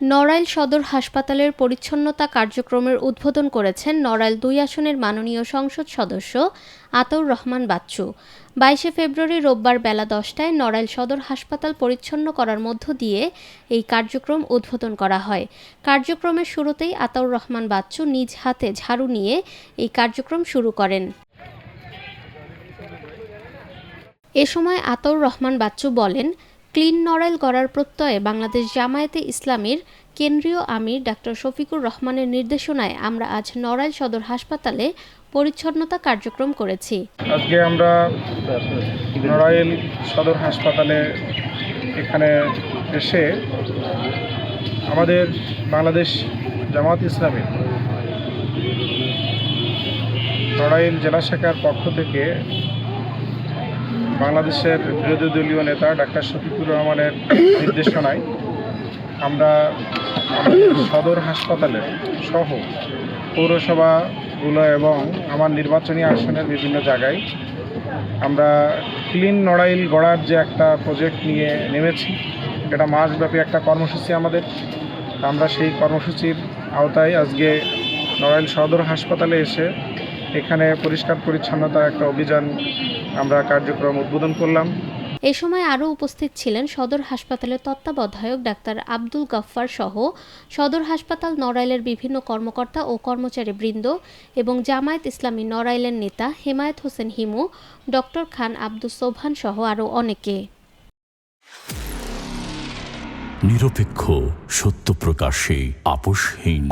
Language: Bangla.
নড়াইল সদর হাসপাতালের পরিচ্ছন্নতা কার্যক্রমের উদ্বোধন করেছেন নড়াইল ২ আসনের মাননীয় সংসদ সদস্য আতাউর রহমান বাচ্চু। ২২ ফেব্রুয়ারি রোববার বেলা ১০টায় নড়াইল সদর হাসপাতাল পরিচ্ছন্ন করার মধ্য দিয়ে এই কার্যক্রম উদ্বোধন করা হয়। কার্যক্রমের শুরুতেই আতাউর রহমান বাচ্চু নিজ হাতে ঝাড়ু নিয়ে এই কার্যক্রম শুরু করেন। এ সময় আতাউর রহমান বাচ্চু বলেন, ক্লিন নড়াইল গড়ার প্রত্যয়ে বাংলাদেশ জামায়াতে ইসলামীর কেন্দ্রীয় আমির ডাক্তার শফিকুর রহমানের নির্দেশনায় আমরা আজ নড়াইল সদর হাসপাতালে পরিচ্ছন্নতা কার্যক্রম করেছি। আজকে আমরা নড়াইল সদর হাসপাতালে এখানে এসে আমাদের বাংলাদেশ জামায়াত ইসলামী নড়াইল জেলা শাখার পক্ষ থেকে বাংলাদেশের বিরোধী দলীয় নেতা ডাক্তার শফিকুর রহমানের নির্দেশনায় আমরা সদর হাসপাতালে সহ পৌরসভাগুলো এবং আমার নির্বাচনী আসনের বিভিন্ন জায়গায় আমরা ক্লিন নড়াইল গড়ার যে একটা প্রজেক্ট নিয়ে নেমেছি, এটা মাসব্যাপী একটা কর্মসূচি আমাদের। আমরা সেই কর্মসূচির আওতায় আজকে নড়াইল সদর হাসপাতালে এসে এখানে পরিষ্কার পরিচ্ছন্নতার একটা অভিযান আমরা কার্যক্রম উদ্বোধন করলাম। এ সময় আরও উপস্থিত ছিলেন সদর হাসপাতালের তত্ত্বাবধায়ক ডাক্তার আব্দুল গাফফার সহ সদর হাসপাতাল নড়াইলের বিভিন্ন কর্মকর্তা ও কর্মচারীবৃন্দ এবং জামায়াত ইসলামী নড়াইলের নেতা হেমায়েত হোসেন হিমু, ডক্টর খান আব্দুস সোবহান সহ আরও অনেকে। নিরপেক্ষ, সত্য প্রকাশে আপোষহীন।